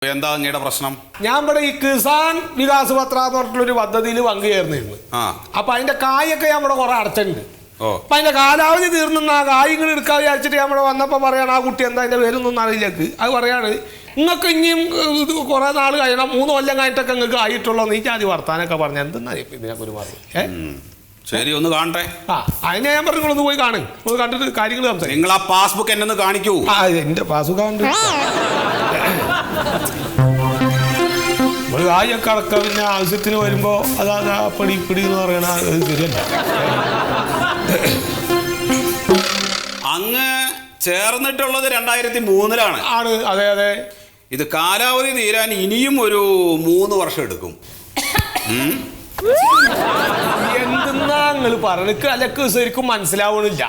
എന്താ അങ്ങയുടെ പ്രശ്നം? ഞാൻ ഇവിടെ ഈ കിസാൻ വികാസ് പത്ര എന്ന് പറഞ്ഞിട്ടുള്ളൊരു പദ്ധതിയിൽ പങ്കുചേർന്നിരുന്നു. അപ്പൊ അതിന്റെ കായൊക്കെ ഞാൻ ഇവിടെ കുറെ അടച്ചിട്ടുണ്ട്. അപ്പൊ അതിന്റെ കാലാവധി തീർന്ന ആ കായങ്ങൾ എടുക്കാൻ വിചാരിച്ചിട്ട് ഞാൻ ഇവിടെ വന്നപ്പോ പറയാണ്, ആ കുട്ടി എന്താ അതിന്റെ പേരൊന്നും അറിയില്ലേക്ക്. അത് പറയാണ്, നിങ്ങൾക്ക് ഇനിയും ഇത് കുറെ നാൾ കഴിയണം, 3 കൊല്ലം കഴിഞ്ഞിട്ടൊക്കെ നിങ്ങൾക്ക് ആയിട്ടുള്ളൂ. നീ ആദ്യം വർത്താനൊക്കെ പറഞ്ഞ എന്തെന്നാ ഇതിനൊക്കെ ഒരു മാറി. ശരി, ഒന്ന് കാണട്ടെ. അതിനെ ഞാൻ പറഞ്ഞു, നിങ്ങളൊന്ന് പോയി കാണും, ഒന്ന് കണ്ടിട്ട് കാര്യങ്ങൾ സംസാരിക്കും. നിങ്ങൾ ആ പാസ്ബുക്ക് എന്നെ ഒന്ന് കാണിക്കൂ. എന്റെ പാസ്ബുക്ക് കണ്ട് നമ്മൾ കായൊക്കെ അടക്കം പിന്നെ ആവശ്യത്തിന് വരുമ്പോ അതാ പിടി പിടി എന്ന് പറയണ ശരിയല്ല. അങ്ങ് ചേർന്നിട്ടുള്ളത് 2003-ലാണ്. ആണ്, അതെ അതെ. ഇത് കാലാവധി തീരാൻ ഇനിയും ഒരു 3 വർഷം എടുക്കും. എന്തെന്നാ നിങ്ങൾ പറഞ്ഞിട്ട് അലക്ക് ശരിക്കും മനസ്സിലാവണില്ല.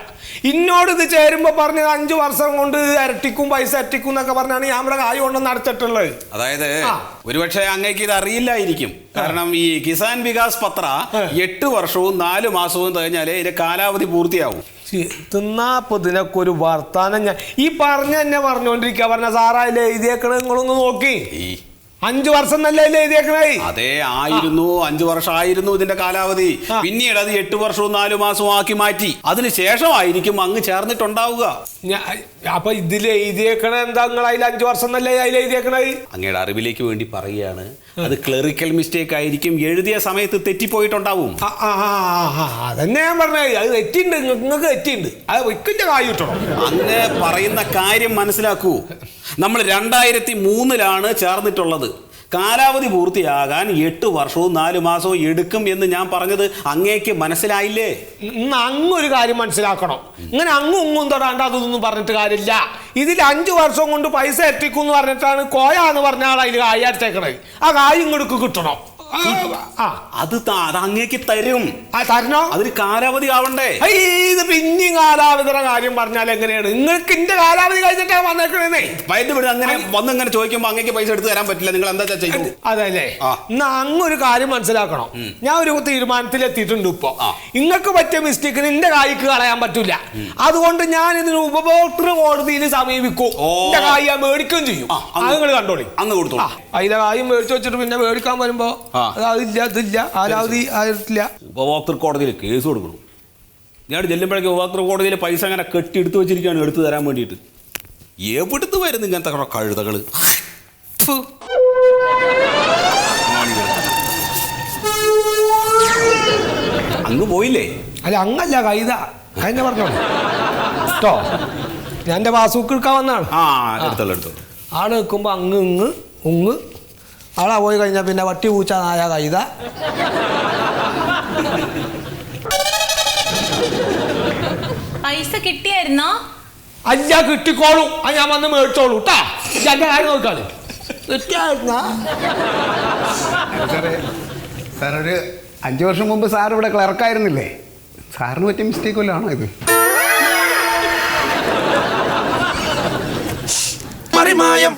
ഇന്നോട് ഇത് ചേരുമ്പോ പറഞ്ഞത് 5 വർഷം കൊണ്ട് ഇരട്ടിക്കും, പൈസ ഇരട്ടിക്കും എന്നൊക്കെ പറഞ്ഞാണ് ഞാൻ ഇവിടെ കായ് കൊണ്ടൊന്ന് അടച്ചിട്ടുള്ളത്. അതായത് ഒരുപക്ഷെ അങ്ങേക്ക് ഇത് അറിയില്ലായിരിക്കും. കാരണം ഈ കിസാൻ വികാസ് പത്ര 8 വർഷവും 4 മാസവും കഴിഞ്ഞാലേ ഇതിന്റെ കാലാവധി പൂർത്തിയാവും. തിന്നാപ്പൊ ഇതിനൊക്കെ ഒരു വർത്താനം ഞാൻ ഈ തന്നെ പറഞ്ഞോണ്ടിരിക്കുക. പറഞ്ഞ സാറായില്ലേ എഴുതിയേക്കണ, നിങ്ങളൊന്ന് നോക്കി. 5 വർഷം നല്ല എഴുതിയേക്കണേ. അതെ, 5 വർഷമായിരുന്നു ഇതിന്റെ കാലാവധി. പിന്നീട് അത് 8 വർഷവും 4 മാസവും ആക്കി മാറ്റി. അതിനുശേഷമായിരിക്കും അങ്ങ് ചേർന്നിട്ടുണ്ടാവുക. അപ്പൊ ഇതിൽ എഴുതിയേക്കണ എന്താ? നിങ്ങൾ അതിൽ 5 വർഷം നല്ല അതിൽ എഴുതിയേക്കണേ. അങ്ങയുടെ അറിവിലേക്ക് വേണ്ടി പറയുകയാണ്, അത് ക്ലറിക്കൽ മിസ്റ്റേക്ക് ആയിരിക്കും. എഴുതിയ സമയത്ത് തെറ്റിപ്പോയിട്ടുണ്ടാവും. അതന്നെ ഞാൻ പറഞ്ഞത്. അത് തെറ്റിണ്ട്, നിങ്ങൾക്ക് തെറ്റിണ്ട്. അത് വെക്കിന്റെ കായ് കിട്ടണം. അങ്ങ് പറയുന്ന കാര്യം മനസ്സിലാക്കൂ. നമ്മൾ 2003-ലാണ് ചേർന്നിട്ടുള്ളത്. കാലാവധി പൂർത്തിയാകാൻ 8 വർഷവും 4 മാസവും എടുക്കും എന്ന് ഞാൻ പറഞ്ഞത് അങ്ങേക്ക് മനസ്സിലായില്ലേ? അങ്ങൊരു കാര്യം മനസ്സിലാക്കണം. ഇങ്ങനെ അങ്ങും തൊടാണ്ട് അതൊന്നും പറഞ്ഞിട്ട് കാര്യമില്ല. ഇതിൽ 5 വർഷം കൊണ്ട് പൈസ എത്തിക്കും എന്ന് പറഞ്ഞിട്ടാണ് കോയാന്ന് പറഞ്ഞ ആൾ അതിൽ കായ് അടച്ചേക്കണേ. ആ കായ് ഇങ്ങോട്ട് കിട്ടണം. അത് അങ്ങേക്ക് തരും. തരണോ? അതിന് കാലാവധി ആവണ്ടേ? ഇത് പിന്നെയും കാലാവധിയുടെ കാര്യം പറഞ്ഞാൽ എങ്ങനെയാണ്? നിങ്ങൾക്ക് എന്റെ കാലാവധി കഴിഞ്ഞിട്ടാ വന്നേക്കണേ. അങ്ങനെ വന്നിങ്ങനെ ചോദിക്കുമ്പോ അങ്ങേക്ക് പൈസ എടുത്ത് തരാൻ പറ്റില്ല. നിങ്ങൾ എന്താ ചെയ്യും? അതല്ലേ. എന്നാ അങ്ങൊരു കാര്യം മനസ്സിലാക്കണം. ഞാൻ ഒരു തീരുമാനത്തിൽ എത്തിയിട്ടുണ്ട്. ഇപ്പൊ നിങ്ങൾക്ക് പറ്റിയ മിസ്റ്റേക്കിന് എന്റെ കായ്ക്ക് കളയാൻ പറ്റൂല. അതുകൊണ്ട് ഞാൻ ഇതിന് ഉപഭോക്തൃ കോടതിയിൽ സമീപിക്കും. എന്റെ കായ് ഞാൻ മേടിക്കുകയും ചെയ്യും. അത് നിങ്ങൾ കണ്ടോളി. അങ്ങ് കൊടുത്തു. അതിലെ കായും മേടിച്ചു വെച്ചിട്ട് പിന്നെ മേടിക്കാൻ വരുമ്പോ അതില്ല, കാലാവധി ആയിട്ടില്ല. ഉപഭോക്തൃ കോടതിയിൽ കേസ് കൊടുക്കണം. ഞാൻ ചെല്ലുമ്പോഴേക്കും ഉപഭോക്തൃ കോടതിയിൽ പൈസ അങ്ങനെ കെട്ടിയെടുത്ത് വെച്ചിരിക്കുകയാണ്, എടുത്തു തരാൻ വേണ്ടിയിട്ട്. എവിടുത്ത് വരുന്നു ഇങ്ങനത്തെ കഴുതകള്? അങ്ങ് പോയില്ലേ? അല്ല, അങ്ങല്ല കൈത. അതിനെ പറഞ്ഞോളൂ കേട്ടോ. ഞാൻ എൻ്റെ പാസ്ബുക്ക് എടുക്കാൻ വന്നാണ്. എടുത്തോളൂ. ആള് നിൽക്കുമ്പോ ഉങ്ങ് ആളാ പോയി കഴിഞ്ഞാൽ പിന്നെ വട്ടി പൂച്ച നായ കൈത. പൈസ കിട്ടിയായിരുന്നോ? അല്ല, കിട്ടിക്കോളൂ. അത് ഞാൻ വന്ന് മേടിച്ചോളൂ കേട്ടാ. എന്റെ കാര്യം നോക്കാണ്. കിട്ടിയായിരുന്ന സാർ, ഒരു 5 വർഷം മുമ്പ് സാർ ഇവിടെ ക്ലർക്കായിരുന്നില്ലേ? സാറിന് പറ്റിയ മിസ്റ്റേക്ക് വല്ലതാണോ ഇത്? മറിമായം.